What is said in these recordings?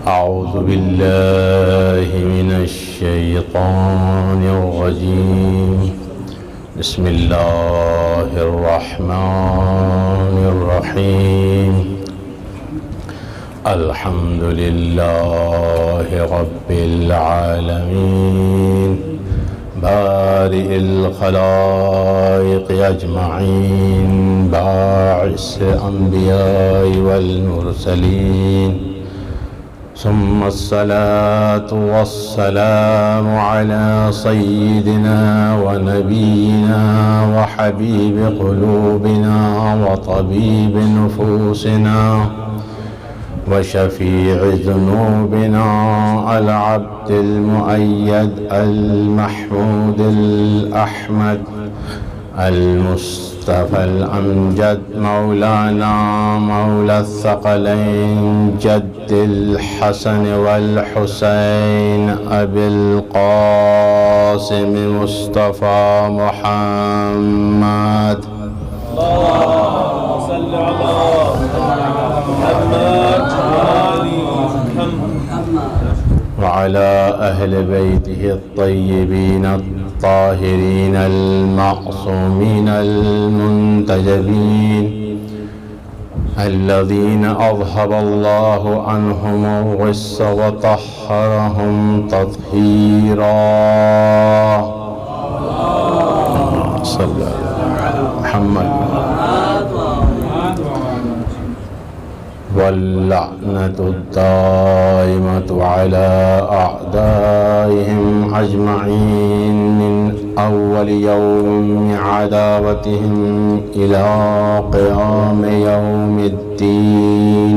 أعوذ بالله من الشيطان الرجيم. بسم الله الرحمن الرحيم. الحمد لله رب العالمين بارئ الخلائق أجمعين باعث الأنبياء والمرسلين، ثم الصلاة والسلام على سيدنا ونبينا وحبيب قلوبنا وطبيب نفوسنا وشفيع ذنوبنا العبد المؤيد المحمود الأحمد المصطفى الأمجد مولانا مولى الثقلين جد الحسن والحسين أبي القاسم مصطفى محمد. اللهم صل على محمد وعلى أهل بيته الطيبين الطاهرين المعصومين المنتجبين الذين أذهب الله عنهم الرجس وطهرهم تطهيرا. صلى على محمد. واللعنة الدائمة على أعدائهم أجمعين من أول يوم عداوتهم إلى قيام يوم الدين.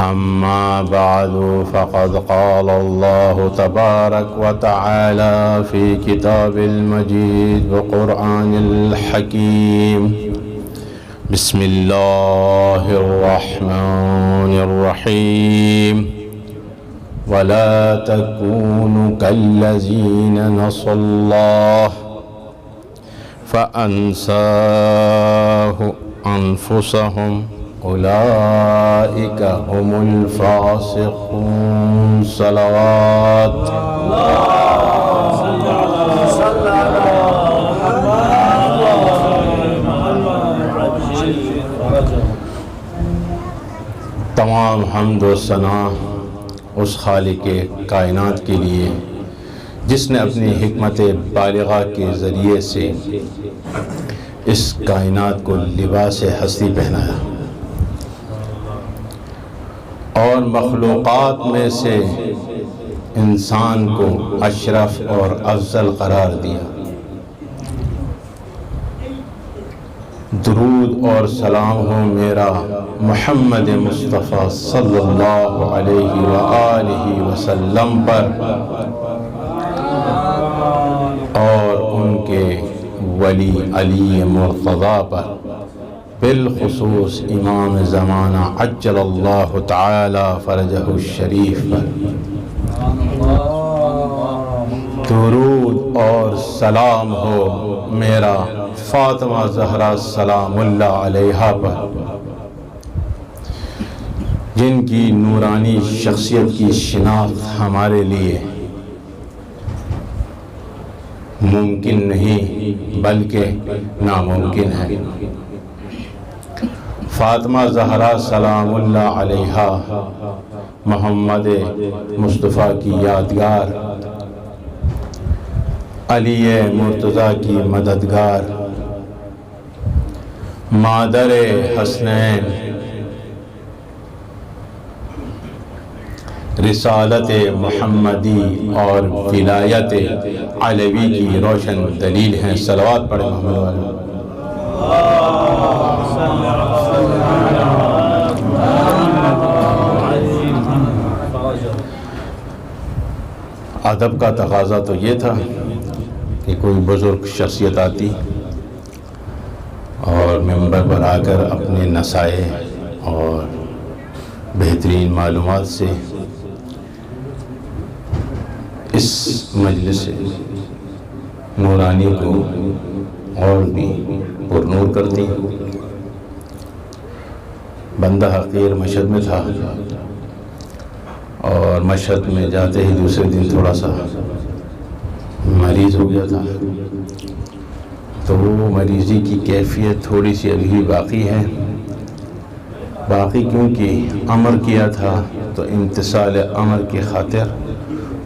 أما بعد، فقد قال الله تبارك وتعالى في كتاب المجيد وقرآن الحكيم. بسم الله الرحمن الرحيم. ولا تكونوا كالذين نسوا الله فأنساه أنفسهم أولئك هم الفاسقون. صلوات تمام حمد و ثنا اس خالق کائنات کے لیے جس نے اپنی حکمت بالغہ کے ذریعے سے اس کائنات کو لباس ہستی پہنایا اور مخلوقات میں سے انسان کو اشرف اور افضل قرار دیا. درود اور سلام ہو میرا محمد مصطفیٰ صلی اللہ علیہ وآلہ وسلم پر اور ان کے ولی علی مرتضیٰ پر، بالخصوص امام زمانہ عجل اللہ تعالی فرجہ الشریف پر. درود اور سلام ہو میرا فاطمہ زہرا سلام اللہ علیہا پر، جن کی نورانی شخصیت کی شناخت ہمارے لیے ممکن نہیں بلکہ ناممکن ہے. فاطمہ زہرا سلام اللہ علیہا محمد مصطفیٰ کی یادگار، علی مرتضیٰ کی مددگار، مادر حسنین، رسالت محمدی اور ولایت علوی کی روشن دلیل ہیں. صلوات پڑھیں محمد والے. ادب کا تقاضا تو یہ تھا کہ کوئی بزرگ شخصیت آتی اور ممبر پر آ کر اپنے نصائح اور بہترین معلومات سے اس مجلس نورانی کو اور بھی پر نور کرتی. بندہ حقیر مشہد میں تھا، اور مشہد میں جاتے ہی دوسرے دن تھوڑا سا مریض ہو گیا تھا. تو وہ مریضی کی کیفیت تھوڑی سی ابھی باقی ہے. باقی کیونکہ امر کیا تھا تو امتثال امر کی خاطر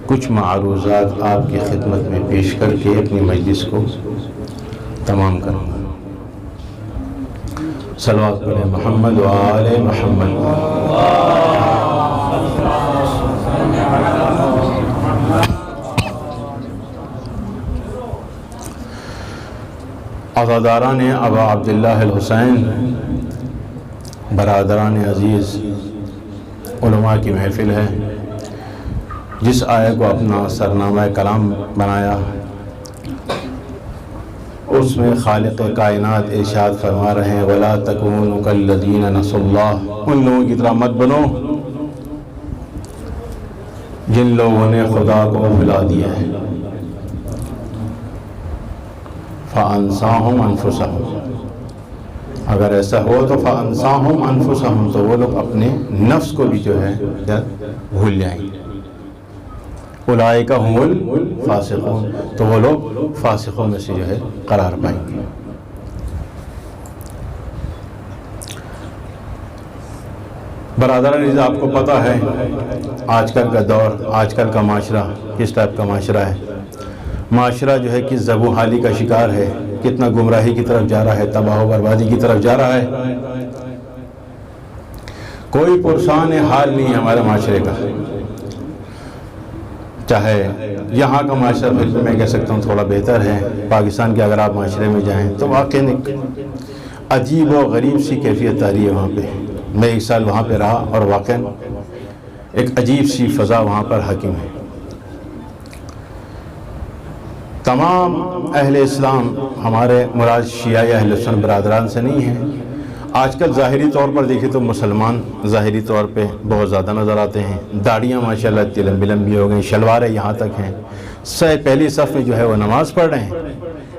کچھ معروضات آپ کی خدمت میں پیش کر کے اپنی مجلس کو تمام کروں گا. صلوات پڑھیں محمد و آل محمد. عزاداران ابا عبداللہ الحسین، برادران عزیز، علماء کی محفل ہے. جس آیت کو اپنا سرنامہ کلام بنایا اس میں خالق کائنات ارشاد فرما رہے ہیں وَلَا تَكُونُوا كَالَّذِينَ نَسُوا اللَّهَ. ان لوگوں کی طرح مت بنو جن لوگوں نے خدا کو بھلا دیا ہے. فَأَنْسَاهُمْ أَنفُسَهُمْ. اگر ایسا ہو تو فَأَنْسَاهُمْ أَنفُسَهُمْ، تو وہ لوگ اپنے نفس کو بھی جو ہے بھول جائیں گے. اولئک هم الفاسقون، تو وہ لوگ فاسقوں میں سے جو ہے قرار پائیں گے. برادران عزیز، آپ کو پتہ ہے آج کل کا دور، آج کل کا معاشرہ کس ٹائپ کا معاشرہ ہے. معاشرہ جو ہے کس زبوں حالی کا شکار ہے، کتنا گمراہی کی طرف جا رہا ہے، تباہ و بربادی کی طرف جا رہا ہے. کوئی پرسان حال نہیں ہے ہمارے معاشرے کا. چاہے یہاں کا معاشرہ پھر بھی میں کہہ سکتا ہوں تھوڑا بہتر ہے. پاکستان کے اگر آپ معاشرے میں جائیں تو واقعی عجیب و غریب سی کیفیت آ رہی ہے وہاں پہ. میں ایک سال وہاں پہ رہا اور واقعی ایک عجیب سی فضا وہاں پر حاکم ہے. تمام اہل اسلام، ہمارے مراد شیعہ یا اہل سنت برادران سے نہیں ہیں. آج کل ظاہری طور پر دیکھیں تو مسلمان ظاہری طور پہ بہت زیادہ نظر آتے ہیں. داڑیاں ماشاءاللہ اتنی لمبی لمبی ہو گئیں، شلواریں یہاں تک ہیں، پہلی صف میں جو ہے وہ نماز پڑھ رہے ہیں.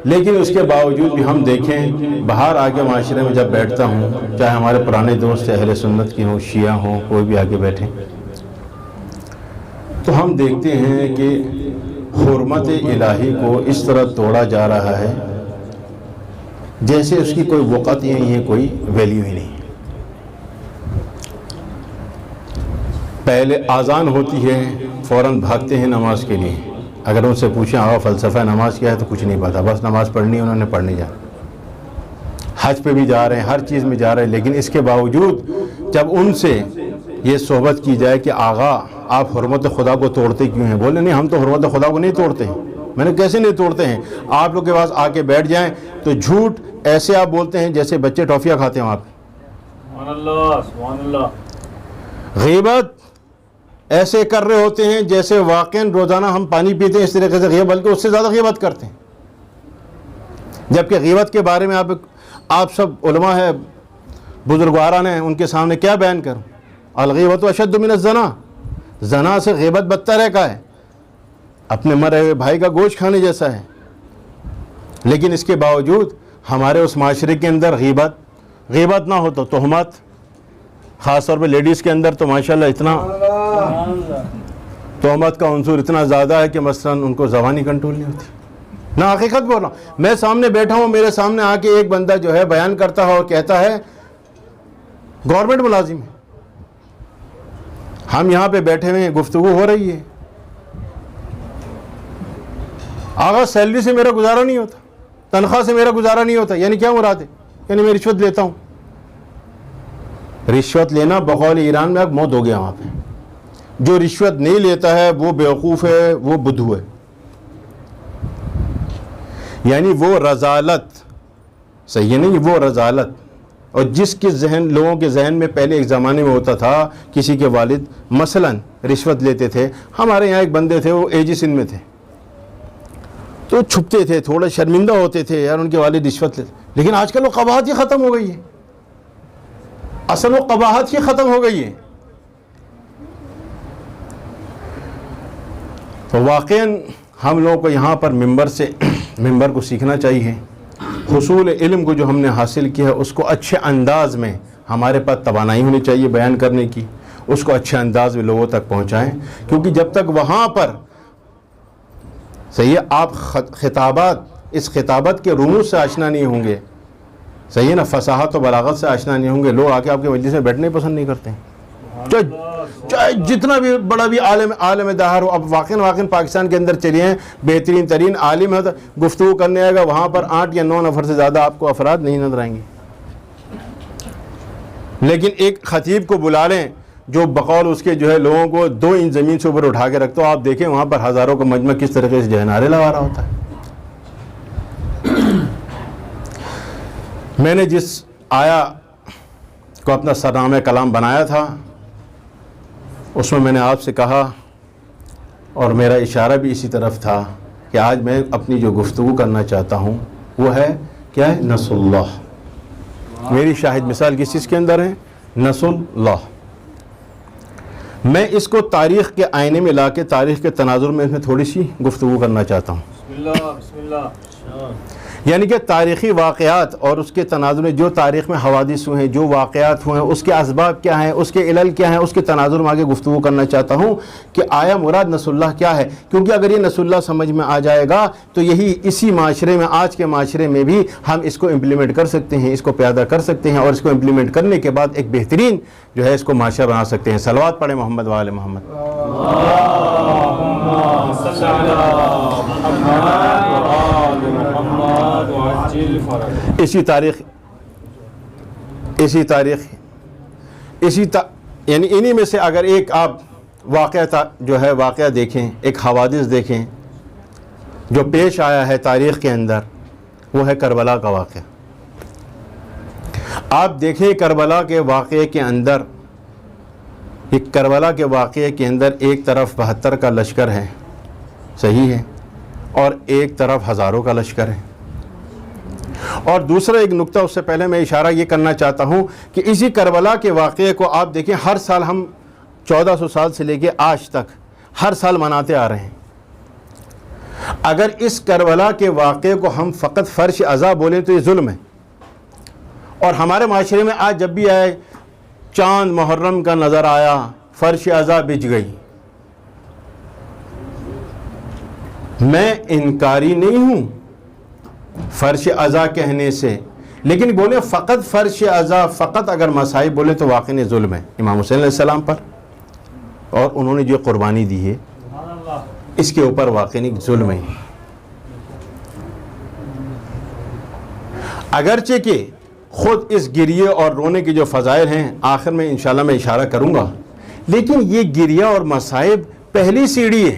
لیکن اس کے باوجود بھی ہم دیکھیں باہر آگے معاشرے میں جب بیٹھتا ہوں، چاہے ہمارے پرانے دوست اہل سنت کی ہوں، شیعہ ہوں، کوئی بھی آگے بیٹھیں، تو ہم دیکھتے ہیں کہ حرمت الہی کو اس طرح توڑا جا رہا ہے جیسے اس کی کوئی وقت ہی نہیں ہے، کوئی ویلیو ہی نہیں. پہلے اذان ہوتی ہے فوراً بھاگتے ہیں نماز کے لیے. اگر ان سے پوچھیں آقا فلسفہ نماز کیا ہے تو کچھ نہیں پتا، بس نماز پڑھنی ہے، انہوں نے پڑھنے جانا. حج پہ بھی جا رہے ہیں، ہر چیز میں جا رہے ہیں، لیکن اس کے باوجود جب ان سے یہ صحبت کی جائے کہ آقا آپ حرمت خدا کو توڑتے کیوں ہیں، بولے نہیں ہم تو حرمت خدا کو نہیں توڑتے ہیں. میں نے کیسے نہیں توڑتے ہیں؟ آپ لوگ کے پاس آ کے بیٹھ جائیں تو جھوٹ ایسے آپ بولتے ہیں جیسے بچے ٹافیاں کھاتے ہیں وہاں پہ. سبحان اللہ سبحان اللہ. غیبت ایسے کر رہے ہوتے ہیں جیسے واقعاً روزانہ ہم پانی پیتے ہیں اس طریقے سے غیبت، بلکہ اس سے زیادہ غیبت کرتے ہیں. جبکہ غیبت کے بارے میں آپ سب علماء ہیں، بزرگواران ہیں، ان کے سامنے کیا بیان کروں؟ الغیبت اشد من الزنا. زنا سے غیبت بدتر ہے کا ہے، اپنے مرے ہوئے بھائی کا گوشت کھانے جیسا ہے. لیکن اس کے باوجود ہمارے اس معاشرے کے اندر غیبت نہ ہو تو تہمت، خاص طور پہ لیڈیز کے اندر تو ماشاءاللہ اتنا تہمت کا عنصر اتنا زیادہ ہے کہ مثلاً ان کو زبانی کنٹرول نہیں ہوتی. نہ حقیقت بول رہا ہوں، میں سامنے بیٹھا ہوں، میرے سامنے آ کے ایک بندہ جو ہے بیان کرتا ہے اور کہتا ہے گورنمنٹ ملازم ہے. ہم یہاں پہ بیٹھے ہوئے ہیں، گفتگو ہو رہی ہے، آغا سیلری سے میرا گزارا نہیں ہوتا، تنخواہ سے میرا گزارا نہیں ہوتا. یعنی کیا مراد ہے؟ یعنی میں رشوت لیتا ہوں. رشوت لینا بقول ایران میں اب موت ہو گیا وہاں پہ. جو رشوت نہیں لیتا ہے وہ بیوقوف ہے، وہ بدھو ہے. یعنی وہ رذالت، صحیح ہے نہیں، وہ رذالت. اور جس کے لوگوں کے ذہن میں پہلے ایک زمانے میں ہوتا تھا کسی کے والد مثلاً رشوت لیتے تھے. ہمارے یہاں ایک بندے تھے، وہ ایجی سندھ میں تھے، تو چھپتے تھے، تھوڑا شرمندہ ہوتے تھے یار ان کے والد رشوت لیتے. لیکن آج کل وہ قباحت ہی ختم ہو گئی ہے. اصل وہ قباحت ہی ختم ہو گئی ہے. تو واقعاً ہم لوگوں کو یہاں پر ممبر کو سیکھنا چاہیے. حصول علم کو جو ہم نے حاصل کیا ہے اس کو اچھے انداز میں ہمارے پاس توانائی ہونی چاہیے بیان کرنے کی، اس کو اچھے انداز میں لوگوں تک پہنچائیں، کیونکہ جب تک وہاں پر صحیح ہے آپ اس خطابت کے رموز سے آشنا نہیں ہوں گے، صحیح ہے نا، فصاحت و بلاغت سے آشنا نہیں ہوں گے، لوگ آ کے آپ کے مجلس میں بیٹھنے پسند نہیں کرتے ہیں، چاہے جتنا بھی بڑا بھی عالم دہر ہو۔ اب واقعاً پاکستان کے اندر چلیے ہیں، بہترین ترین عالم ہے، گفتگو کرنے آئے گا، وہاں پر 8 یا 9 نفر سے زیادہ آپ کو افراد نہیں نظر آئیں گے، لیکن ایک خطیب کو بلا لیں جو بقول اس کے جو ہے لوگوں کو 2 انچ زمین سے اوپر اٹھا کے رکھتا ہو، آپ دیکھیں وہاں پر ہزاروں کا مجمع کس طریقے سے جو ہے نعرے لگا رہا ہوتا ہے۔ میں نے جس آیا کو اپنا سرنامہ کلام بنایا تھا، اس میں نے آپ سے کہا اور میرا اشارہ بھی اسی طرف تھا کہ آج میں اپنی جو گفتگو کرنا چاہتا ہوں وہ ہے کیا ہے؟ نصر اللہ۔ میری شاہد مثال کس چیز کے اندر ہے؟ نصر اللہ۔ میں اس کو تاریخ کے آئینے میں لا کے تاریخ کے تناظر میں اس میں تھوڑی سی گفتگو کرنا چاہتا ہوں، بسم اللہ یعنی کہ تاریخی واقعات اور اس کے تناظر میں جو تاریخ میں حوادث ہوئے ہیں، جو واقعات ہوئے ہیں، اس کے اسباب کیا ہیں، اس کے علل کیا ہیں، اس کے تناظر میں آگے گفتگو کرنا چاہتا ہوں کہ آیا مراد نصر اللہ کیا ہے، کیونکہ اگر یہ نصر اللہ سمجھ میں آ جائے گا تو یہی اسی معاشرے میں، آج کے معاشرے میں بھی ہم اس کو امپلیمنٹ کر سکتے ہیں، اس کو پیدا کر سکتے ہیں، اور اس کو امپلیمنٹ کرنے کے بعد ایک بہترین جو ہے اس کو معاشرہ بنا سکتے ہیں۔ صلوات پڑھیں محمد و آل محمد۔ یعنی انہی میں سے اگر ایک آپ واقعہ دیکھیں، ایک حوادث دیکھیں جو پیش آیا ہے تاریخ کے اندر، وہ ہے کربلا کا واقعہ۔ آپ دیکھیں کربلا کے واقعے کے اندر، ایک طرف 72 کا لشکر ہے، صحیح ہے، اور ایک طرف ہزاروں کا لشکر ہے۔ اور دوسرا ایک نقطہ، اس سے پہلے میں اشارہ یہ کرنا چاہتا ہوں کہ اسی کربلا کے واقعے کو آپ دیکھیں، ہر سال ہم 1400 سال سے لے کے آج تک ہر سال مناتے آ رہے ہیں۔ اگر اس کربلا کے واقعے کو ہم فقط فرش ازا بولیں تو یہ ظلم ہے، اور ہمارے معاشرے میں آج جب بھی آئے چاند محرم کا نظر آیا، فرش ازا بجھ گئی، میں انکاری نہیں ہوں فرش ازا کہنے سے، لیکن بولے فقط فرش ازا، فقط اگر مصائب بولے تو واقعی ظلم ہے امام حسین علیہ السلام پر، اور انہوں نے جو قربانی دی ہے اس کے اوپر واقعی ظلم ہے۔ اگرچہ کہ خود اس گریے اور رونے کے جو فضائل ہیں آخر میں انشاءاللہ میں اشارہ کروں گا، لیکن یہ گریہ اور مصائب پہلی سیڑھی ہے۔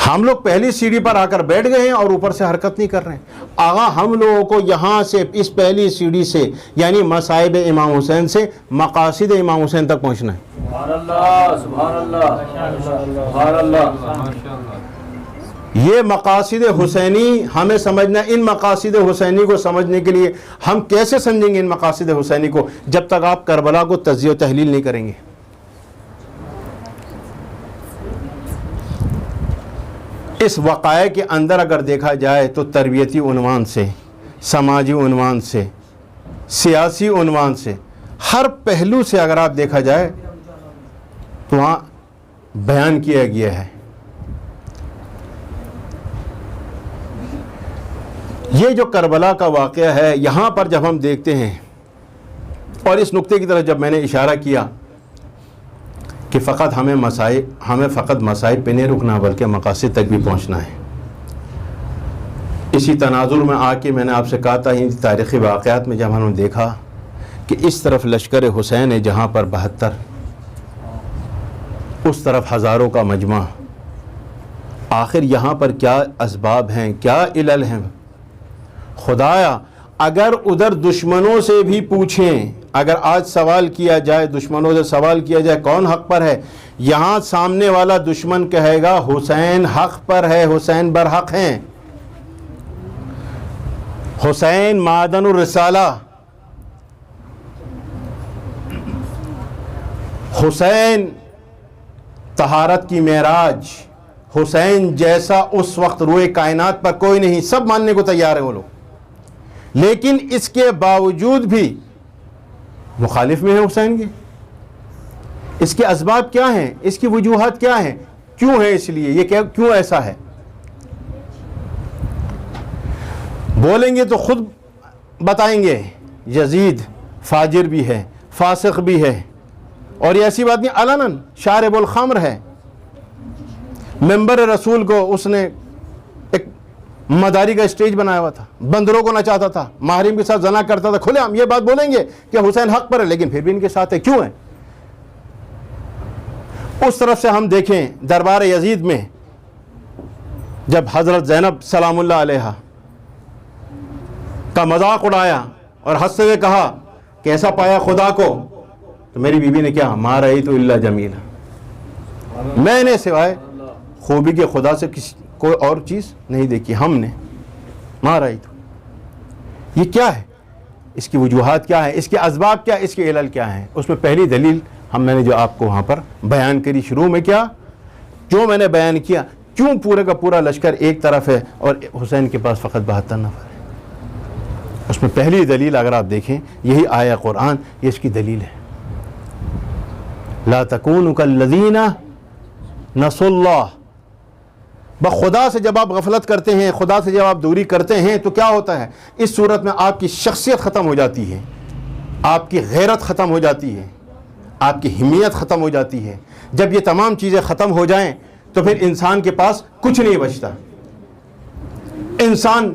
ہم لوگ پہلی سیڑھی پر آ کر بیٹھ گئے ہیں اور اوپر سے حرکت نہیں کر رہے ہیں۔ آغا ہم لوگوں کو یہاں سے اس پہلی سیڑھی سے، یعنی مصائب امام حسین سے مقاصد امام حسین تک پہنچنا ہے۔ سبحان اللہ، سبحان اللہ، سبحان اللہ۔ یہ مقاصد حسینی ہمیں سمجھنا، ان مقاصد حسینی کو سمجھنے کے لیے ہم کیسے سمجھیں گے ان مقاصد حسینی کو جب تک آپ کربلا کو تجزیہ و تحلیل نہیں کریں گے۔ اس وقائع کے اندر اگر دیکھا جائے تو تربیتی عنوان سے، سماجی عنوان سے، سیاسی عنوان سے، ہر پہلو سے اگر آپ دیکھا جائے تو وہاں بیان کیا گیا ہے۔ یہ جو کربلا کا واقعہ ہے، یہاں پر جب ہم دیکھتے ہیں، اور اس نقطے کی طرف جب میں نے اشارہ کیا کہ ہمیں فقط مصائب پہ نہیں رکنا بلکہ مقاصد تک بھی پہنچنا ہے، اسی تناظر میں آ کے میں نے آپ سے کہا تھا، تاریخی واقعات میں جب ہم نے دیکھا کہ اس طرف لشکر حسین ہے جہاں پر 72، اس طرف ہزاروں کا مجمع، آخر یہاں پر کیا اسباب ہیں، کیا علل ہیں؟ خدایا اگر ادھر دشمنوں سے بھی پوچھیں، اگر آج سوال کیا جائے، دشمنوں سے سوال کیا جائے کون حق پر ہے، یہاں سامنے والا دشمن کہے گا حسین حق پر ہے، حسین برحق ہیں، حسین معدن الرسالہ، حسین طہارت کی معراج، حسین جیسا اس وقت روئے کائنات پر کوئی نہیں، سب ماننے کو تیار ہیں وہ لوگ، لیکن اس کے باوجود بھی مخالف میں ہے حسین کے. اس کے اسباب کیا ہیں؟ اس کی وجوہات کیا ہیں؟ کیوں ہے؟ اس لیے یہ کیوں ایسا ہے؟ بولیں گے تو خود بتائیں گے یزید فاجر بھی ہے، فاسق بھی ہے، اور یہ ایسی بات نہیں، علناً شارب الخمر ہے. ممبر رسول کو اس نے ایک مداری کا اسٹیج بنایا ہوا تھا، بندروں کو نچاتا تھا، محرم کے ساتھ زنا کرتا تھا. کھلے ہم یہ بات بولیں گے کہ حسین حق پر ہے، لیکن پھر بھی ان کے ساتھ ہے. کیوں ہے؟ اس طرف سے ہم دیکھیں دربار یزید میں جب حضرت زینب سلام اللہ علیہا کا مذاق اڑایا اور ہنستے ہوئے کہا کیسا پایا خدا کو، تو میری بیوی نے کیا، ما رأیت الا جمیلا، میں نے سوائے خوبی کے خدا سے کسی کوئی اور چیز نہیں دیکھی، ہم نے ما رأیت. یہ کیا ہے؟ اس کی وجوہات کیا ہے؟ اس کے اسباب کیا ہے؟ اس کے علل کیا ہیں؟ اس میں پہلی دلیل میں نے جو آپ کو وہاں پر بیان کری شروع میں، کیا جو میں نے بیان کیا، کیوں پورے کا پورا لشکر ایک طرف ہے اور حسین کے پاس فقط 72 نفر ہے. اس میں پہلی دلیل اگر آپ دیکھیں یہی آیا قرآن، یہ اس کی دلیل ہے. لا تکونوا کالذین نسوا اللہ. بخدا سے جب آپ غفلت کرتے ہیں، خدا سے جب آپ دوری کرتے ہیں تو کیا ہوتا ہے؟ اس صورت میں آپ کی شخصیت ختم ہو جاتی ہے، آپ کی غیرت ختم ہو جاتی ہے، آپ کی حمیت ختم ہو جاتی ہے. جب یہ تمام چیزیں ختم ہو جائیں تو پھر انسان کے پاس کچھ نہیں بچتا. انسان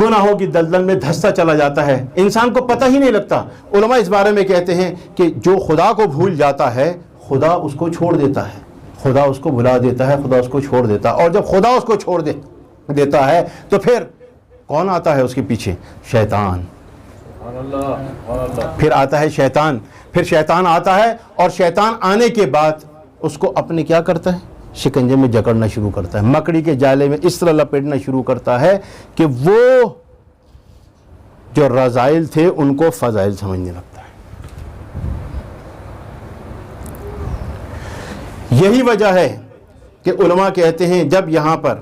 گناہوں کی دلدل میں دھستا چلا جاتا ہے، انسان کو پتہ ہی نہیں لگتا. علماء اس بارے میں کہتے ہیں کہ جو خدا کو بھول جاتا ہے خدا اس کو چھوڑ دیتا ہے، خدا اس کو بھلا دیتا ہے، خدا اس کو چھوڑ دیتا ہے. اور جب خدا اس کو چھوڑ دیتا ہے تو پھر کون آتا ہے اس کے پیچھے؟ شیطان. پھر آتا ہے شیطان. پھر شیطان آتا ہے اور شیطان آنے کے بعد اس کو اپنے کیا کرتا ہے؟ شکنجے میں جکڑنا شروع کرتا ہے، مکڑی کے جالے میں اس طرح لپیٹنا شروع کرتا ہے کہ وہ جو رذائل تھے ان کو فضائل سمجھنے لگتا ہے. یہی وجہ ہے کہ علماء کہتے ہیں جب یہاں پر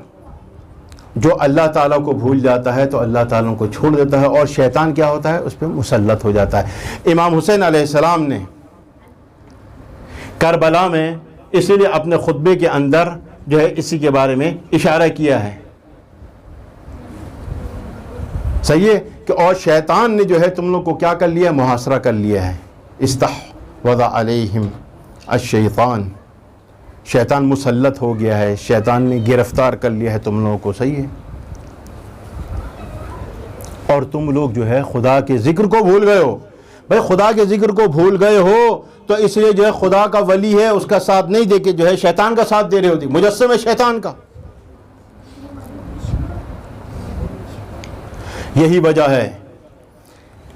جو اللہ تعالیٰ کو بھول جاتا ہے تو اللہ تعالیٰ کو چھوڑ دیتا ہے اور شیطان کیا ہوتا ہے؟ اس پہ مسلط ہو جاتا ہے. امام حسین علیہ السلام نے کربلا میں اسی لیے اپنے خطبے کے اندر جو ہے اسی کے بارے میں اشارہ کیا ہے. صحیح ہے کہ اور شیطان نے جو ہے تم لوگ کو کیا کر لیا؟ محاصرہ کر لیا ہے. استحوذ علیہم الشیطان، شیطان مسلط ہو گیا ہے، شیطان نے گرفتار کر لیا ہے تم لوگوں کو. صحیح ہے. اور تم لوگ جو ہے خدا کے ذکر کو بھول گئے ہو. بھائی خدا کے ذکر کو بھول گئے ہو تو اس لیے جو ہے خدا کا ولی ہے اس کا ساتھ نہیں دے کے جو ہے شیطان کا ساتھ دے رہے ہوتی، مجسم ہے شیطان کا. یہی وجہ ہے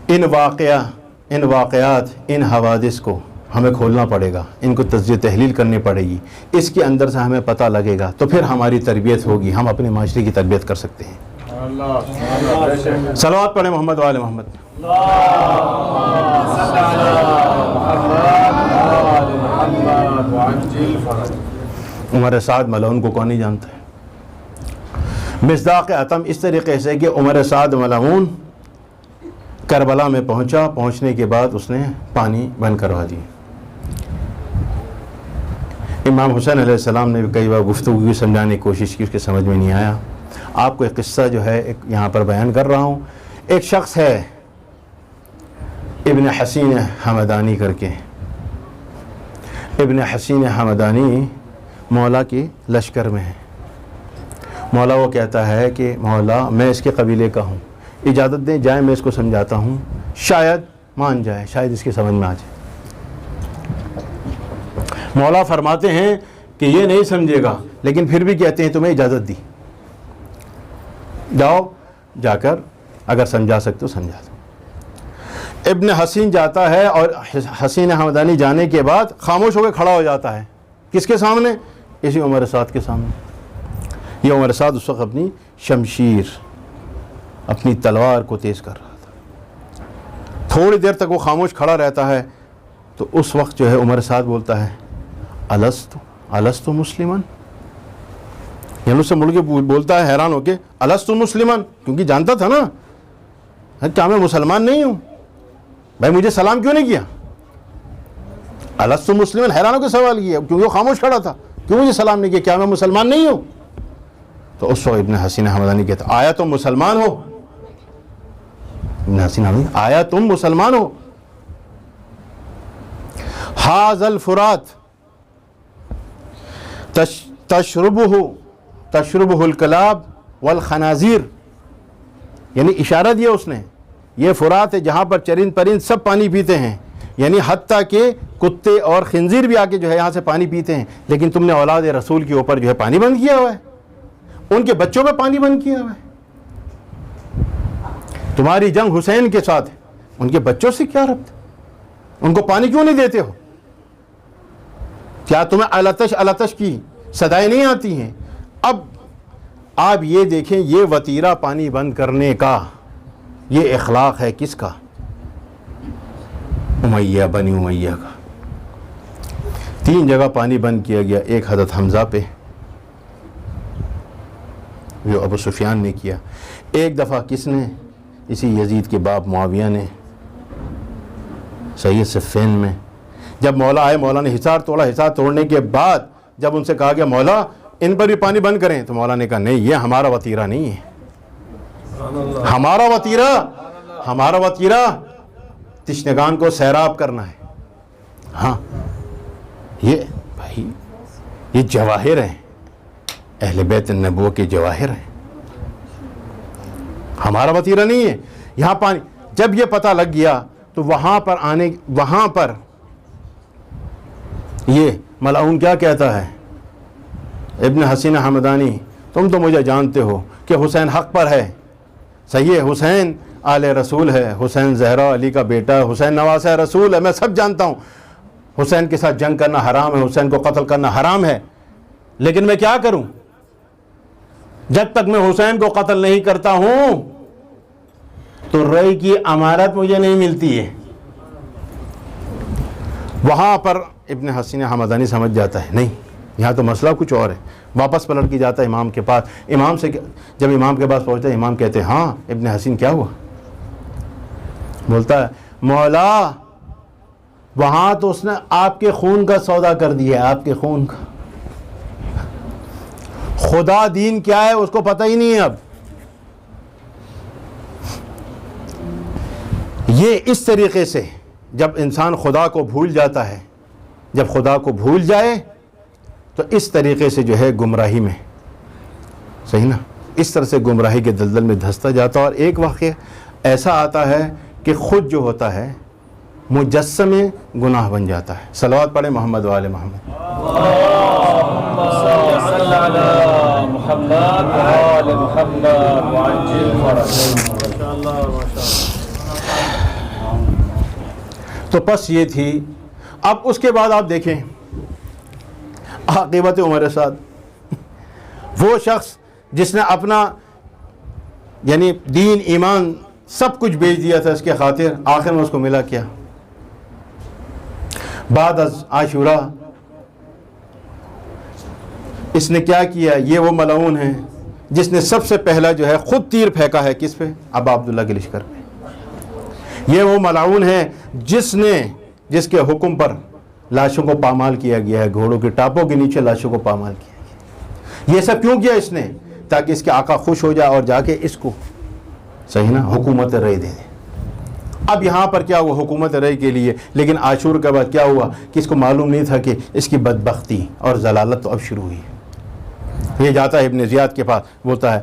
ان واقعات ان حوادث کو ہمیں کھولنا پڑے گا، ان کو تجزیہ تحلیل کرنی پڑے گی. اس کے اندر سے ہمیں پتہ لگے گا تو پھر ہماری تربیت ہوگی، ہم اپنے معاشرے کی تربیت کر سکتے ہیں. صلوات پڑھیں محمد وآل محمد. عمر سعد ملعون کو کون نہیں جانتا ہے؟ مصداق اتم اس طریقے سے کہ عمر سعد ملعون کربلا میں پہنچنے کے بعد اس نے پانی بند کروا دی. امام حسین علیہ السلام نے بھی کئی بار گفتگو کی، سمجھانے کی کوشش کی، اس کے سمجھ میں نہیں آیا. آپ کو ایک قصہ جو ہے ایک یہاں پر بیان کر رہا ہوں. ایک شخص ہے ابن حسین حمدانی کر کے. ابن حسین حمدانی مولا کے لشکر میں ہے. مولا وہ کہتا ہے کہ مولا میں اس کے قبیلے کا ہوں، اجازت دیں جائیں، میں اس کو سمجھاتا ہوں، شاید مان جائے، شاید اس کی سمجھ میں آ جائے. مولا فرماتے ہیں کہ یہ نہیں سمجھے گا، لیکن پھر بھی کہتے ہیں تمہیں اجازت دی، جاؤ، جا کر اگر سمجھا سکتے تو سمجھا دو. ابن حسین جاتا ہے اور حسین حمدانی جانے کے بعد خاموش ہو کے کھڑا ہو جاتا ہے. کس کے سامنے؟ اسی عمر سعد کے سامنے. یہ عمر سعد اس وقت اپنی شمشیر، اپنی تلوار کو تیز کر رہا تھا. تھوڑی دیر تک وہ خاموش کھڑا رہتا ہے تو اس وقت جو ہے عمر سعد بولتا ہے الستو مسلمان. یعنی اس سے مڑ کے بولتا ہے حیران ہو کے الستو مسلمان، کیونکہ جانتا تھا نا کیا میں مسلمان نہیں ہوں؟ بھائی مجھے سلام کیوں نہیں کیا؟ الستو مسلم، حیرانوں کے سوال کیا کیونکہ وہ خاموش کھڑا تھا، کیوں مجھے سلام نہیں کیا؟ کیا میں مسلمان نہیں ہوں؟ تو اس وقت ابن حسین حمدانی کہتا آیا تم مسلمان ہو؟ ابن حسین حمدانی آیا تم مسلمان ہو؟ ھذا الفرات تشربہ الکلاب والخنازیر، یعنی اشارہ دیا اس نے، یہ فرات ہے جہاں پر چرند پرند سب پانی پیتے ہیں، یعنی حتیٰ کہ کتے اور خنزیر بھی آ کے جو ہے یہاں سے پانی پیتے ہیں، لیکن تم نے اولاد رسول کے اوپر جو ہے پانی بند کیا ہوا ہے، ان کے بچوں پہ پانی بند کیا ہوا ہے۔ تمہاری جنگ حسین کے ساتھ ہے، ان کے بچوں سے کیا ربط؟ ان کو پانی کیوں نہیں دیتے ہو؟ کیا تمہیں التش التش کی صدائیں نہیں آتی ہیں؟ اب آپ یہ دیکھیں، یہ وتیرہ پانی بند کرنے کا یہ اخلاق ہے کس کا؟ امیہ، بنی امیہ کا۔ 3 جگہ پانی بند کیا گیا، ایک حضرت حمزہ پہ جو ابو سفیان نے کیا، ایک دفعہ کس نے؟ اسی یزید کے باپ معاویہ نے، سید صفین میں جب مولا آئے، مولا نے حصار توڑا، حصار توڑنے کے بعد جب ان سے کہا گیا مولا ان پر بھی پانی بند کریں، تو مولا نے کہا نہیں، یہ ہمارا وتیرہ نہیں ہے، ہمارا وتیرہ تشنگان کو سیراب کرنا ہے۔ ہاں یہ بھائی یہ جواہر ہیں، اہل بیت النبوہ کے جواہر ہیں، ہمارا وتیرہ نہیں ہے۔ یہاں پانی جب یہ پتہ لگ گیا تو وہاں پر یہ ملعون کیا کہتا ہے؟ ابن حسین حمدانی تم تو مجھے جانتے ہو کہ حسین حق پر ہے، صحیح ہے، حسین آل رسول ہے، حسین زہرا علی کا بیٹا ہے، حسین نواسہ رسول ہے، میں سب جانتا ہوں، حسین کے ساتھ جنگ کرنا حرام ہے، حسین کو قتل کرنا حرام ہے، لیکن میں کیا کروں؟ جب تک میں حسین کو قتل نہیں کرتا ہوں تو رئی کی امارت مجھے نہیں ملتی ہے۔ وہاں پر ابن حسین حمدانی سمجھ جاتا ہے نہیں، یہاں تو مسئلہ کچھ اور ہے، واپس پلٹ کے جاتا ہے امام کے پاس۔ امام سے جب امام کے پاس پہنچتا ہے، امام کہتے ہیں ہاں ابن حسین کیا ہوا؟ بولتا ہے مولا وہاں تو اس نے آپ کے خون کا سودا کر دیا ہے، آپ کے خون کا، خدا دین کیا ہے اس کو پتہ ہی نہیں ہے۔ اب یہ اس طریقے سے جب انسان خدا کو بھول جاتا ہے، جب خدا کو بھول جائے تو اس طریقے سے جو ہے گمراہی میں، صحیح نا، اس طرح سے گمراہی کے دلدل میں دھستا جاتا ہے۔ اور ایک واقعہ ایسا آتا ہے کہ خود جو ہوتا ہے مجسم گناہ بن جاتا ہے۔ صلوات پڑھیں محمد وآل محمد۔ صلی علی محمد وآل محمد وعجل فرجهم۔ تو پس یہ تھی۔ اب اس کے بعد آپ دیکھیں عاقبت عمر سعد، وہ شخص جس نے اپنا یعنی دین ایمان سب کچھ بیچ دیا تھا اس کے خاطر، آخر میں اس کو ملا کیا؟ بعد از عاشورہ اس نے کیا کیا؟ یہ وہ ملعون ہے جس نے سب سے پہلا جو ہے خود تیر پھینکا ہے کس پہ؟ ابا عبداللہ کے لشکر پہ۔ یہ وہ ملعون ہے جس کے حکم پر لاشوں کو پامال کیا گیا ہے، گھوڑوں کے ٹاپوں کے نیچے لاشوں کو پامال کیا گیا۔ یہ سب کیوں کیا اس نے؟ تاکہ اس کے آقا خوش ہو جائے اور جا کے اس کو صحیح نا حکومت رائے دے دے۔ اب یہاں پر کیا ہوا حکومت رائے کے لیے، لیکن عاشور کے بعد کیا ہوا کہ اس کو معلوم نہیں تھا کہ اس کی بدبختی اور ضلالت تو اب شروع ہوئی ہے۔ یہ جاتا ہے ابن زیاد کے پاس، بولتا ہے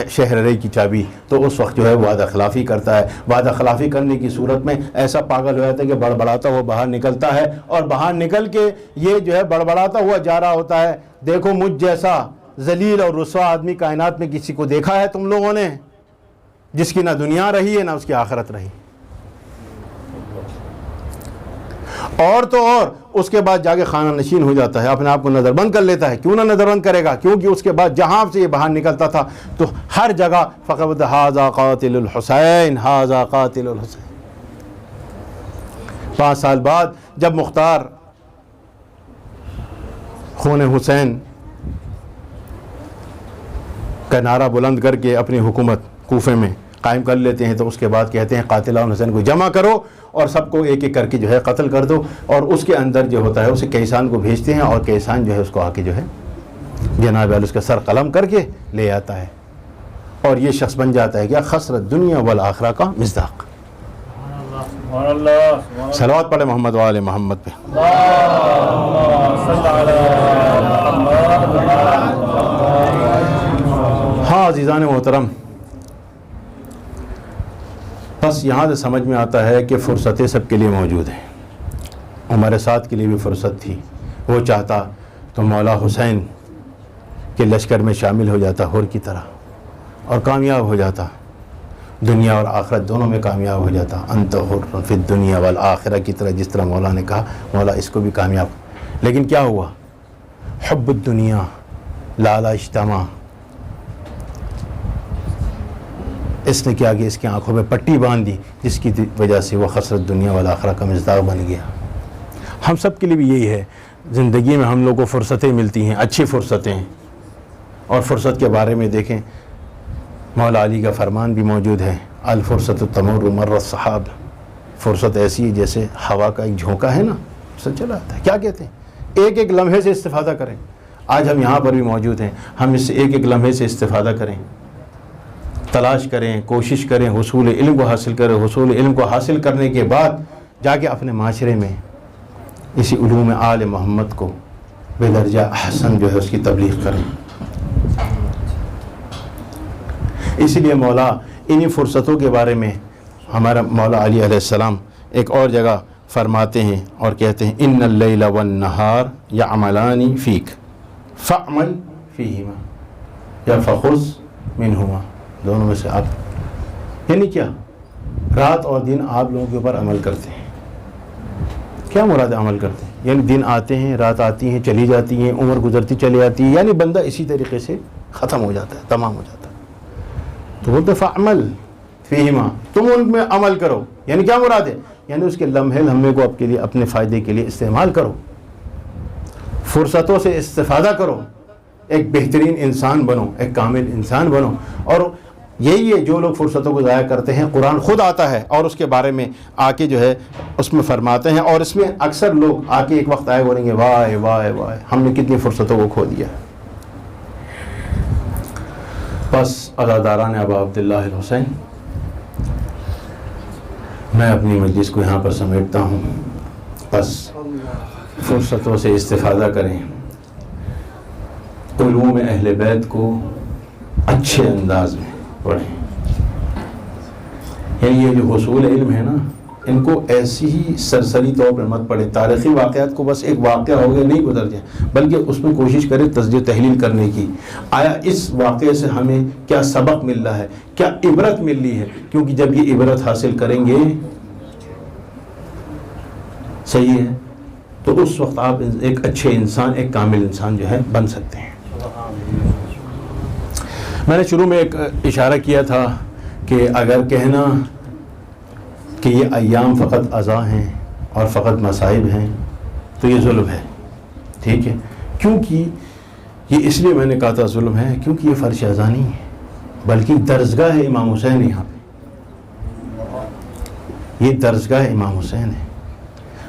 شہر رئی کی چابی، تو اس وقت جو ہے وعدہ خلافی کرتا ہے۔ وعدہ خلافی کرنے کی صورت میں ایسا پاگل ہو جاتا ہے کہ بڑبڑاتا ہوا باہر نکلتا ہے، اور باہر نکل کے یہ جو ہے بڑبڑاتا ہوا جا رہا ہوتا ہے، دیکھو مجھ جیسا ذلیل اور رسوا آدمی کائنات میں کسی کو دیکھا ہے تم لوگوں نے، جس کی نہ دنیا رہی ہے نہ اس کی آخرت رہی۔ اور تو اور اس کے بعد جا کے خانہ نشین ہو جاتا ہے، اپنے آپ کو نظر بند کر لیتا ہے۔ کیوں نہ نظر بند کرے گا؟ کیونکہ اس کے بعد جہاں سے یہ باہر نکلتا تھا تو ہر جگہ فقط ھذا قاتل الحسین، ھذا قاتل الحسین۔ 5 سال بعد جب مختار خون حسین کا نعرہ بلند کر کے اپنی حکومت کوفے میں قائم کر لیتے ہیں تو اس کے بعد کہتے ہیں قاتلان حسین کو جمع کرو اور سب کو ایک ایک کر کے جو ہے قتل کر دو، اور اس کے اندر جو ہوتا ہے اسے کیسان کو بھیجتے ہیں، اور کیسان جو ہے اس کو آ کے جو ہے جناب علی اس کا سر قلم کر کے لے آتا ہے، اور یہ شخص بن جاتا ہے کیا؟ خسرت دنیا والآخرہ کا مصداق۔ صلوات پڑھے محمد وآل محمد پہ۔ ہاں عزیزان محترم، بس یہاں سے سمجھ میں آتا ہے کہ فرصتیں سب کے لیے موجود ہیں۔ عمر سعد کے لیے بھی فرصت تھی، وہ چاہتا تو مولا حسین کے لشکر میں شامل ہو جاتا حر کی طرح اور کامیاب ہو جاتا، دنیا اور آخرت دونوں میں کامیاب ہو جاتا۔ انت حر فی الدنیا والآخرہ کی طرح، جس طرح مولا نے کہا مولا اس کو بھی کامیاب، لیکن کیا ہوا؟ حب الدنیا لالا اجتماع، اس نے کیا کہ اس کی آنکھوں میں پٹی باندھ دی، جس کی وجہ سے وہ خسرت دنیا والآخرہ کا مصداق بن گیا۔ ہم سب کے لیے بھی یہی ہے، زندگی میں ہم لوگ کو فرصتیں ملتی ہیں، اچھی فرصتیں، اور فرصت کے بارے میں دیکھیں مولا علی کا فرمان بھی موجود ہے، الفرصت تمر مر السحاب، فرصت ایسی ہے جیسے ہوا کا ایک جھونکا ہے نا، سب چلا آتا ہے۔ کیا کہتے ہیں؟ ایک ایک لمحے سے استفادہ کریں۔ آج ہم یہاں پر بھی موجود ہیں، ہم اس سے ایک ایک لمحے سے استفادہ کریں، تلاش کریں، کوشش کریں، حصول علم کو حاصل کریں، حصول علم کو حاصل کرنے کے بعد جا کے اپنے معاشرے میں اسی علوم آل محمد کو بے درجہ احسن جو ہے اس کی تبلیغ کریں۔ اسی لیے مولا انہی فرصتوں کے بارے میں ہمارا مولا علی علیہ السلام ایک اور جگہ فرماتے ہیں اور کہتے ہیں ان اللیل والنہار یعملان فیک فاعمل فیہما یا فخذ منہما، دونوں میں سے آپ، یعنی کیا؟ رات اور دن آپ لوگوں کے اوپر عمل کرتے ہیں۔ کیا مراد ہے عمل کرتے ہیں؟ یعنی دن آتے ہیں، رات آتی ہیں، چلی جاتی ہیں، عمر گزرتی چلی جاتی ہے، یعنی بندہ اسی طریقے سے ختم ہو جاتا ہے، تمام ہو جاتا ہے۔ تو بولتے فعمل فیہما، تم ان میں عمل کرو، یعنی کیا مراد ہے؟ یعنی اس کے لمحے کو آپ کے لیے اپنے فائدے کے لیے استعمال کرو، فرصتوں سے استفادہ کرو، ایک بہترین انسان بنو، ایک کامل انسان بنو۔ اور یہی ہے جو لوگ فرصتوں کو ضائع کرتے ہیں، قرآن خود آتا ہے اور اس کے بارے میں آ کے جو ہے اس میں فرماتے ہیں، اور اس میں اکثر لوگ آ کے ایک وقت آئے بولیں گے وائے وائے وائے ہم نے کتنی فرصتوں کو کھو دیا۔ بس عزاداران ابا عبداللہ الحسین، میں اپنی مجلس کو یہاں پر سمیٹتا ہوں۔ بس فرصتوں سے استفادہ کریں، علوم اہل بیت کو اچھے انداز میں پڑھیں، یعنی یہ جو حصول علم ہے نا، ان کو ایسی ہی سرسری طور پر مت پڑھیں، تاریخی واقعات کو بس ایک واقعہ ہو گیا نہیں گزر جائے، بلکہ اس میں کوشش کریں تجزیہ تحلیل کرنے کی، آیا اس واقعے سے ہمیں کیا سبق مل رہا ہے، کیا عبرت مل رہی ہے، کیونکہ جب یہ عبرت حاصل کریں گے صحیح ہے تو اس وقت آپ ایک اچھے انسان، ایک کامل انسان جو ہے بن سکتے ہیں۔ میں نے شروع میں ایک اشارہ کیا تھا کہ اگر کہنا کہ یہ ایام فقط عزا ہیں اور فقط مصائب ہیں تو یہ ظلم ہے، ٹھیک ہے، کیونکہ یہ اس لیے میں نے کہا تھا ظلم ہے کیونکہ یہ فرش عزا نہیں ہے بلکہ درسگاہ ہے امام حسین، یہاں پہ یہ درسگاہ امام حسین ہے،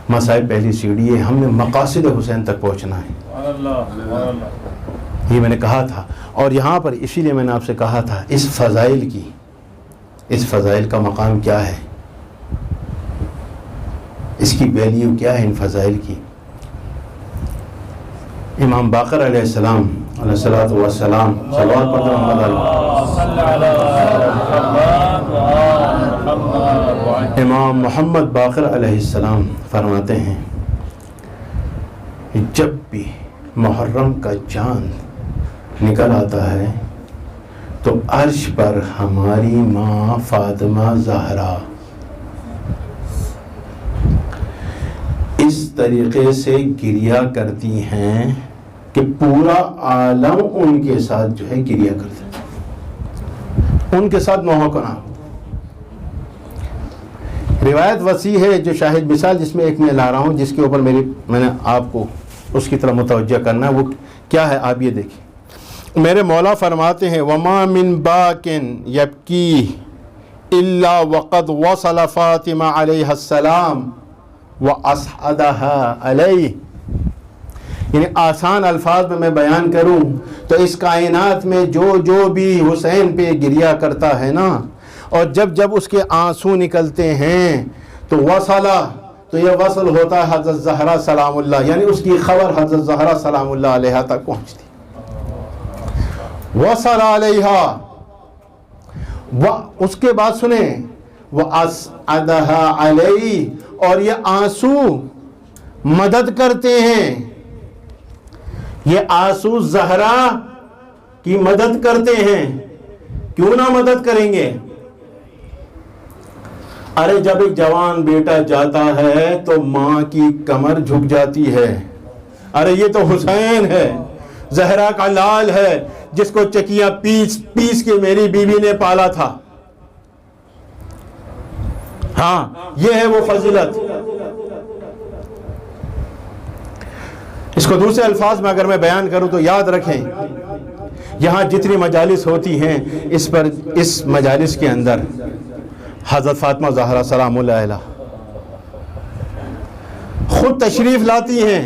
مصائب پہلی سیڑھی ہے، ہم نے مقاصد حسین تک پہنچنا ہے، یہ میں نے کہا تھا۔ اور یہاں پر اسی لیے میں نے آپ سے کہا تھا اس فضائل کا مقام کیا ہے، اس کی ویلیو کیا ہے ان فضائل کی۔ امام باقر علیہ السلام علیہ الصلوۃ والسلام، صلوات پڑھتے ہیں محمد علیہ، امام محمد باقر علیہ السلام فرماتے ہیں جب بھی محرم کا چاند نکل آتا ہے تو عرش پر ہماری ماں فاطمہ زہرا اس طریقے سے گریہ کرتی ہیں کہ پورا عالم ان کے ساتھ جو ہے گریہ کرتا ہے، ان کے ساتھ نوحہ کو نہ۔ روایت وسیع ہے جو شاہد مثال جس میں ایک میں لا رہا ہوں، جس کے اوپر میں نے آپ کو اس کی طرف متوجہ کرنا ہے، وہ کیا ہے آپ یہ دیکھیں۔ میرے مولا فرماتے ہیں وما من باکن یبکی الا وقد وصل فاطمہ علیہ السلام واسعدها علیہ. یعنی آسان الفاظ میں بیان کروں تو اس کائنات میں جو بھی حسین پہ گریا کرتا ہے نا، اور جب اس کے آنسو نکلتے ہیں تو وصلہ، تو یہ وصل ہوتا ہے حضرت زہرا سلام اللہ، یعنی اس کی خبر حضرت زہرا سلام اللہ علیہ تک پہنچتی. وصل علیہا، اس کے بعد سنیں وَأَسْعَدَهَا عَلَيْهِ، اور یہ آنسو مدد کرتے ہیں، یہ آنسو زہرا کی مدد کرتے ہیں. کیوں نہ مدد کریں گے؟ ارے جب ایک جوان بیٹا جاتا ہے تو ماں کی کمر جھک جاتی ہے. ارے یہ تو حسین ہے، زہرا کا لال ہے، جس کو چکیاں پیس کے میری بیوی نے پالا تھا. ہاں یہ ہے وہ فضیلت. اس کو دوسرے الفاظ میں اگر میں بیان کروں تو یاد رکھیں، یہاں جتنی مجالس ہوتی ہیں اس مجالس کے اندر حضرت فاطمہ زہرا سلام اللہ علیہ خود تشریف لاتی ہیں،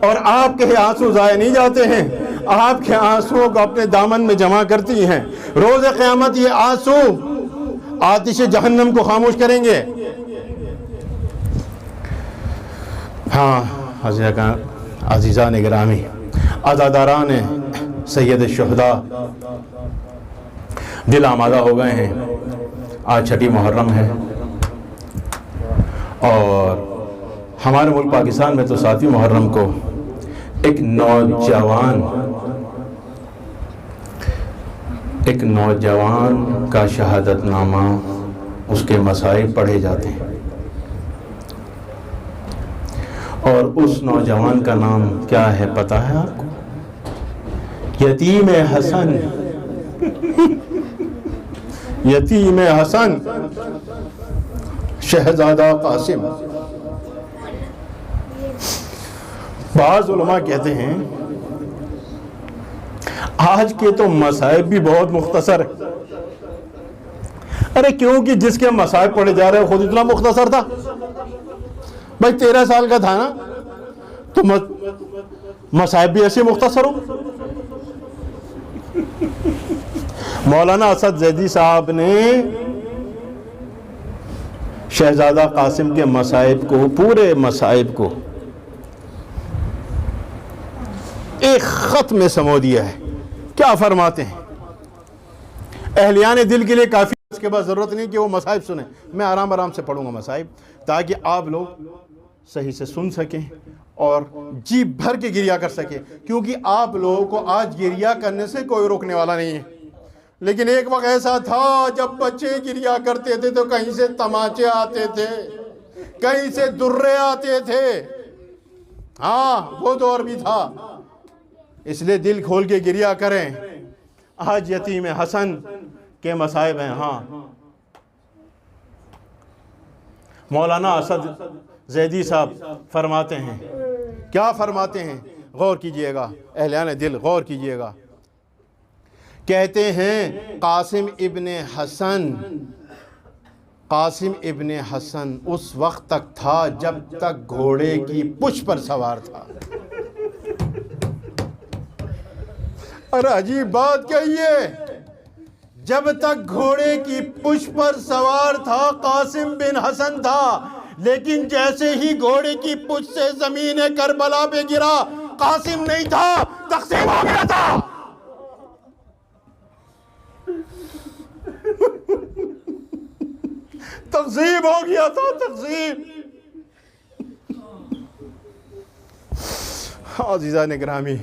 اور آپ کے آنسو ضائع نہیں جاتے ہیں، آپ کے آنسوؤں کو اپنے دامن میں جمع کرتی ہیں. روز قیامت یہ آنسو آتش جہنم کو خاموش کریں گے. ہاں عزیزان گرامی، عزاداران سید الشہداء دل آمادہ ہو گئے ہیں. آج چھٹی محرم ہے، اور ہمارے ملک پاکستان میں تو 7ویں محرم کو ایک نوجوان کا شہادت نامہ، اس کے مصائب پڑھے جاتے ہیں. اور اس نوجوان کا نام کیا ہے پتہ ہے آپ کو؟ یتیم حسن. یتیم حسن شہزادہ قاسم. بعض علماء کہتے ہیں آج کے تو مصائب بھی بہت مختصر ہے. ارے کیونکہ جس کے مصائب پڑھے جا رہے ہیں خود اتنا مختصر تھا. بھائی 13 سال کا تھا نا، تو مصائب بھی ایسے مختصر ہوں. مولانا اسد زیدی صاحب نے شہزادہ قاسم کے مصائب کو، پورے مصائب کو ایک خط میں سمو دیا ہے. کیا فرماتے ہیں؟ اہلیان دل کے لیے کافی، اس کے بعد ضرورت نہیں کہ وہ مصائب سنیں. میں آرام سے پڑھوں گا مصائب، تاکہ آپ لوگ صحیح سے سن سکیں اور جی بھر کے گریہ کر سکیں. کیونکہ آپ لوگوں کو آج گریہ کرنے سے کوئی روکنے والا نہیں ہے، لیکن ایک وقت ایسا تھا جب بچے گریہ کرتے تھے تو کہیں سے تماچے آتے تھے، کہیں سے درے آتے تھے. ہاں وہ دور بھی تھا، اس لیے دل کھول کے گریہ کریں. آج یتیم حسن کے مصائب ہیں. ہاں مولانا اسد زیدی صاحب فرماتے ہیں، کیا فرماتے ہیں؟ غور کیجئے گا اہلیان دل، غور کیجئے گا. کہتے ہیں قاسم ابن حسن اس وقت تک تھا جب تک گھوڑے کی پشت پر سوار تھا. اور عجیب بات کہیے، جب تک گھوڑے کی پشت پر سوار تھا قاسم بن حسن تھا، لیکن جیسے ہی گھوڑے کی پشت سے زمین کربلا پہ گرا، قاسم نہیں تھا، تقسیم ہو گیا تھا. تقسیم ہو گیا تھا، تقسیم. عزیزان گرامی،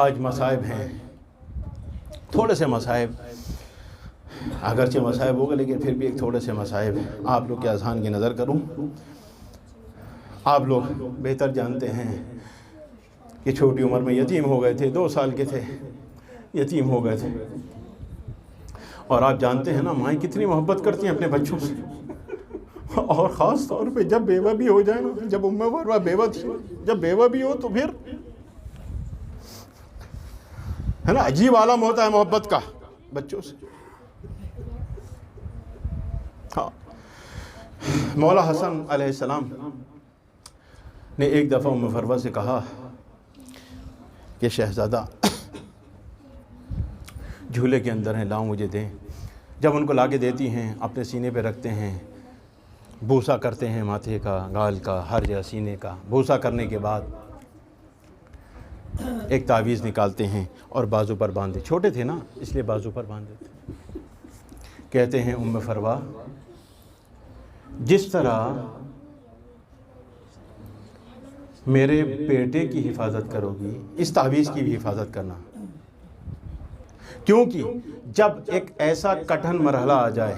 آج مصائب ہیں، تھوڑے سے مصائب، اگرچہ مصائب ہوگا لیکن پھر بھی ایک تھوڑے سے مصائب ہیں. آپ لوگ کے اذہان کی نظر کروں، آپ لوگ بہتر جانتے ہیں کہ چھوٹی عمر میں یتیم ہو گئے تھے، 2 سال کے تھے، یتیم ہو گئے تھے. اور آپ جانتے ہیں نا مائیں کتنی محبت کرتی ہیں اپنے بچوں سے، اور خاص طور پہ جب بیوہ بھی ہو جائے نا. جب ام مروہ بیوہ تھی، جب بیوہ بھی ہو تو پھر ہے نا عجیب عالم ہوتا ہے محبت کا بچوں سے. ہاں، مولا حسن علیہ السلام نے ایک دفعہ ام فروہ سے کہا کہ شہزادہ جھولے کے اندر ہیں، لاؤ مجھے دیں۔ جب ان کو لا کے دیتی ہیں، اپنے سینے پہ رکھتے ہیں، بوسا کرتے ہیں ماتھے کا، گال کا، ہر جگہ سینے کا۔ بوسا کرنے کے بعد ایک تعویذ نکالتے ہیں اور بازو پر باندھے، چھوٹے تھے نا اس لیے بازو پر باندھے تھے۔ کہتے ہیں ام فروہ جس طرح میرے بیٹے کی حفاظت کرو گی اس تعویذ کی بھی حفاظت کرنا، کیونکہ جب ایک ایسا کٹھن مرحلہ آ جائے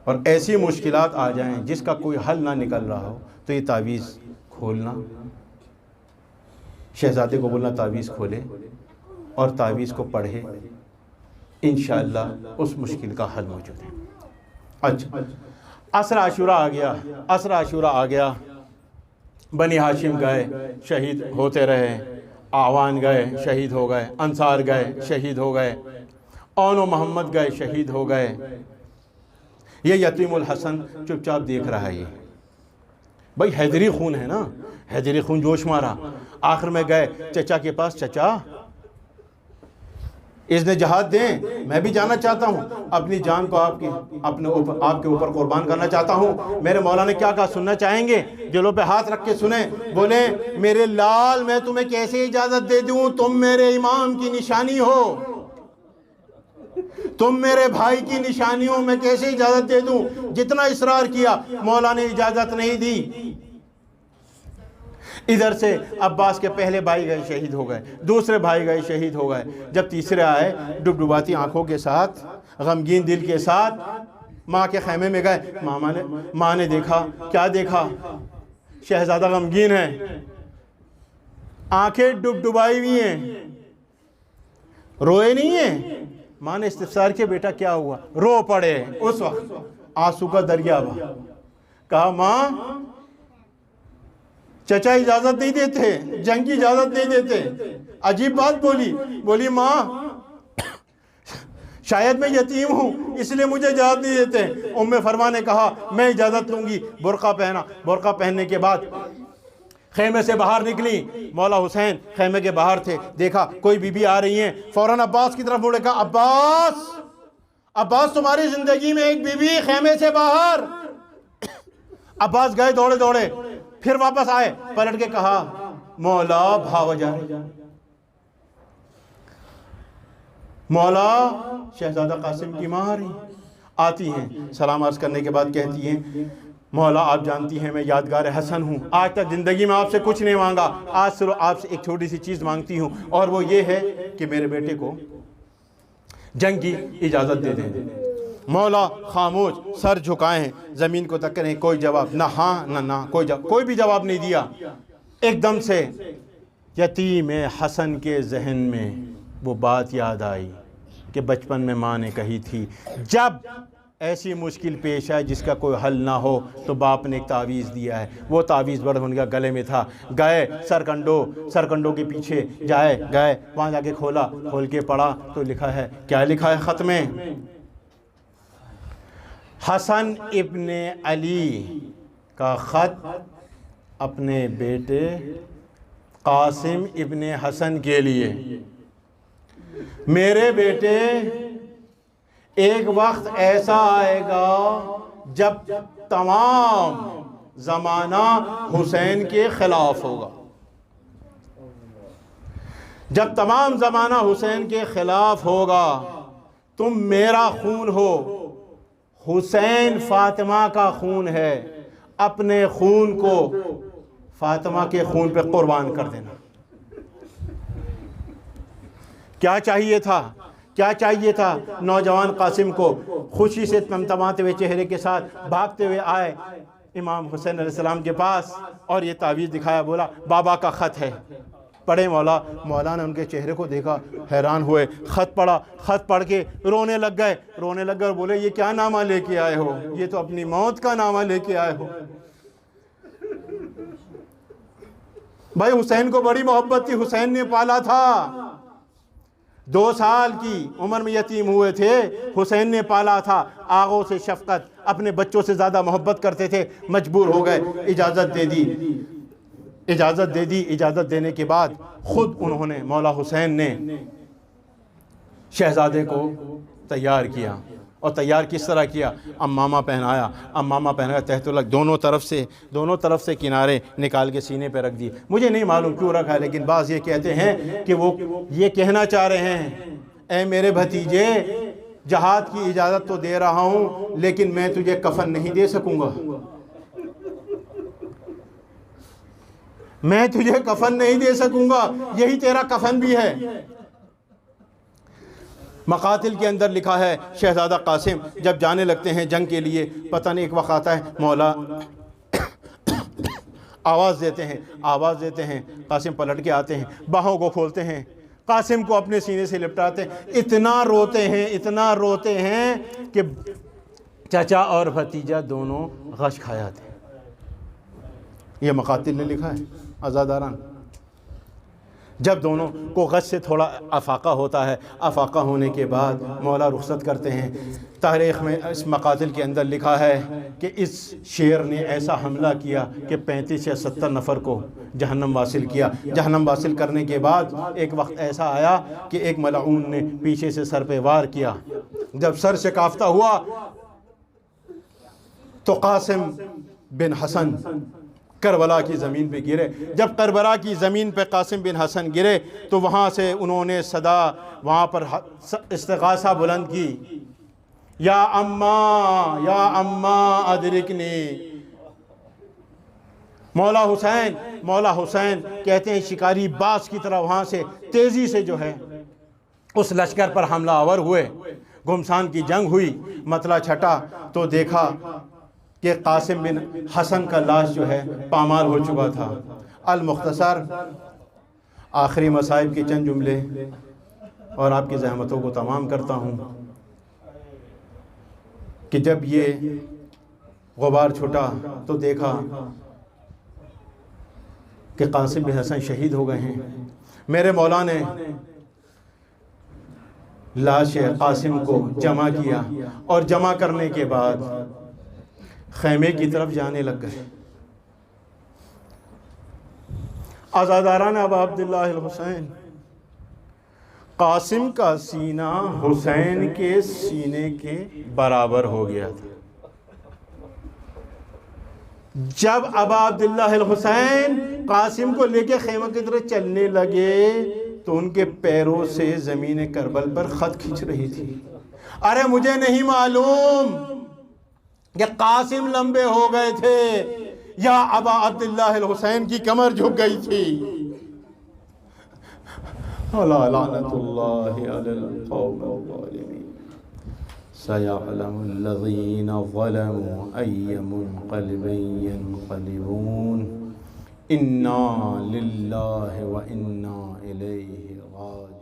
اور ایسی مشکلات آ جائیں جس کا کوئی حل نہ نکل رہا ہو تو یہ تعویذ کھولنا، شہزادے کو بولنا تعویذ کھولے اور تعویذ کو پڑھے، انشاءاللہ اس مشکل کا حل موجود ہے۔ اچھا، عصر عاشوراء آ گیا، عصر عاشوراء آ گیا، بنی ہاشم گئے، شہید ہوتے رہے، آوان گئے، شہید ہو گئے، انصار گئے، شہید ہو گئے، اون و محمد گئے، شہید ہو گئے۔ یہ یتیم الحسن چپ چاپ دیکھ رہا ہے۔ یہ بھائی حیدری خون ہے نا، حیدری خون جوش مارا۔ آخر میں گئے چچا کے پاس، چچا اس نے جہاد دیں، میں بھی جانا چاہتا ہوں، اپنی جان کو آپ کے اوپر قربان کرنا چاہتا ہوں۔ میرے مولا نے کیا کہا سننا چاہیں گے؟ دلوں پہ ہاتھ رکھ کے سنیں۔ بولے میرے لال میں تمہیں کیسے اجازت دے دوں، تم میرے امام کی نشانی ہو، تم میرے بھائی کی نشانی ہو، میں کیسے اجازت دے دوں؟ جتنا اصرار کیا مولا نے اجازت نہیں دی۔ ادھر سے عباس کے پہلے بھائی گئے، شہید ہو گئے، دوسرے بھائی گئے، شہید ہو گئے۔ جب تیسرے آئے ڈبڈباتی آنکھوں کے ساتھ، غمگین دل کے ساتھ ماں کے خیمے میں گئے۔ ماں نے دیکھا، کیا دیکھا؟ شہزادہ غمگین ہے، آنکھیں ڈبڈبائی ہوئی ہیں، روئے نہیں ہیں۔ ماں نے استفسار کیا بیٹا کیا ہوا؟ رو پڑے۔ اس وقت آنسو کا دریا بہا۔ کہا ماں چچا اجازت نہیں دیتے، جنگ کی اجازت نہیں دیتے۔ عجیب بات بولی ماں شاید میں یتیم ہوں اس لیے مجھے اجازت نہیں دیتے۔ ام فروہ نے کہا میں اجازت لوں گی۔ برقع پہنا، برقع پہننے کے بعد خیمے سے باہر نکلی۔ مولا حسین خیمے کے باہر تھے، دیکھا کوئی بی بی آ رہی ہیں، فوراً عباس کی طرف مڑے، کہا عباس تمہاری زندگی میں ایک بی بی خیمے سے باہر۔ عباس گئے دوڑے دوڑے، پھر واپس آئے، پلٹ کے کہا مولا بھاو جا رہے، مولا شہزادہ قاسم کی ماں آ رہی، آتی ہیں، سلام عرض کرنے کے بعد کہتی ہیں مولا آپ جانتی ہیں میں یادگار حسن ہوں، آج تک زندگی میں آپ سے کچھ نہیں مانگا، آج صرف آپ سے ایک چھوٹی سی چیز مانگتی ہوں، اور وہ یہ ہے کہ میرے بیٹے کو جنگ کی اجازت دے دیں۔ مولا خاموش، سر جھکائے ہیں، زمین کو تک کریں، کوئی جواب نہ، ہاں نہ نہ، کوئی بھی جواب نہیں دیا۔ ایک دم سے یتیم حسن کے ذہن میں وہ بات یاد آئی کہ بچپن میں ماں نے کہی تھی جب ایسی مشکل پیش آئے جس کا کوئی حل نہ ہو تو باپ نے ایک تعویذ دیا ہے، وہ تعویذ بڑھ ان کا گلے میں تھا۔ گئے سرکنڈوں کے پیچھے گئے وہاں جا کے کھول کے پڑھا تو لکھا ہے، کیا لکھا ہے خط میں؟ حسن ابن علی کا خط اپنے بیٹے قاسم ابن حسن کے لیے۔ میرے بیٹے ایک وقت ایسا آئے گا جب تمام زمانہ حسین کے خلاف ہوگا، جب تمام زمانہ حسین کے خلاف ہوگا، تم میرا خون ہو، حسین فاطمہ کا خون ہے، اپنے خون کو فاطمہ کے خون پہ قربان کر دینا۔ کیا چاہیے تھا نوجوان قاسم کو؟ خوشی سے تمتماتے ہوئے چہرے کے ساتھ بھاگتے ہوئے آئے امام حسین علیہ السلام کے پاس اور یہ تعویذ دکھایا، بولا بابا کا خط ہے، پڑھے مولا نے ان کے چہرے کو دیکھا، حیران ہوئے، خط پڑھا، خط پڑھ کے رونے لگ گئے اور بولے یہ کیا نامہ لے کے آئے ہو؟ یہ تو اپنی موت کا نامہ لے کے آئے ہو۔ بھائی حسین کو بڑی محبت تھی، حسین نے پالا تھا، 2 سال کی عمر میں یتیم ہوئے تھے، حسین نے پالا تھا، آغوں سے شفقت، اپنے بچوں سے زیادہ محبت کرتے تھے، مجبور ہو گئے، اجازت دے دی، اجازت دینے کے بعد خود انہوں نے، مولا حسین نے شہزادے کو تیار کیا، اور تیار کس طرح کیا؟ امامہ پہنایا، تحت الگ دونوں طرف سے کنارے نکال کے سینے پہ رکھ دیے۔ مجھے نہیں معلوم کیوں رکھا ہے، لیکن بعض یہ کہتے ہیں کہ وہ یہ کہنا چاہ رہے ہیں، اے میرے بھتیجے، جہاد کی اجازت تو دے رہا ہوں لیکن میں تجھے کفن نہیں دے سکوں گا، میں تجھے کفن نہیں دے سکوں گا، یہی تیرا کفن بھی ہے۔ مقاتل کے اندر لکھا ہے، شہزادہ قاسم جب جانے لگتے ہیں جنگ کے لیے، پتہ نہیں ایک وقت آتا ہے مولا آواز دیتے ہیں، قاسم پلٹ کے آتے ہیں، باہوں کو کھولتے ہیں، قاسم کو اپنے سینے سے لپٹاتے ہیں، اتنا روتے ہیں کہ چچا اور بھتیجا دونوں غش کھا جاتے ہیں۔ یہ مقاتل نے لکھا ہے عزاداران۔ جب دونوں کو غش سے تھوڑا افاقہ ہوتا ہے، افاقہ ہونے کے بعد مولا رخصت کرتے ہیں۔ تاریخ میں اس مقاتل کے اندر لکھا ہے کہ اس شیر نے ایسا حملہ کیا کہ 35 یا 70 نفر کو جہنم واصل کیا۔ جہنم واصل کرنے کے بعد ایک وقت ایسا آیا کہ ایک ملعون نے پیچھے سے سر پہ وار کیا، جب سر شکافتہ ہوا تو قاسم بن حسن کربلا کی زمین پہ گرے۔ جب کربلا کی زمین پہ قاسم بن حسن گرے تو وہاں سے انہوں نے صدا وہاں پر استغاثہ بلند کی، یا اماں ادرکنی۔ مولا حسین کہتے ہیں شکاری باز کی طرح وہاں سے تیزی سے جو ہے اس لشکر پر حملہ آور ہوئے۔ گھمسان کی جنگ ہوئی، مطلع چھٹا تو دیکھا کہ قاسم بن حسن کا لاش جو ہے پامال ہو چکا تھا۔ المختصر آخری مصائب کے چند جملے اور آپ کی زحمتوں کو تمام کرتا ہوں کہ جب یہ غبار چھٹا تو دیکھا کہ قاسم بن حسن شہید ہو گئے ہیں۔ میرے مولا نے لاش قاسم کو جمع کیا، اور جمع کرنے کے بعد خیمے کی طرف جانے لگ گئے۔ عزاداران ابا عبداللہ الحسین، قاسم کا سینہ حسین کے سینے کے برابر ہو گیا تھا۔ جب ابا عبداللہ الحسین قاسم کو لے کے خیمہ کی طرف چلنے لگے تو ان کے پیروں سے زمین کربل پر خط کھینچ رہی تھی۔ ارے مجھے نہیں معلوم کہ قاسم لمبے ہو گئے تھے یا ابا عبداللہ الحسین کی کمر جھک گئی تھی۔ لعنت اللہ علی القوم الظالمین، سیعلم الذین ظلموا ای منقلب ینقلبون، انا للہ و انا الیہ راجعون۔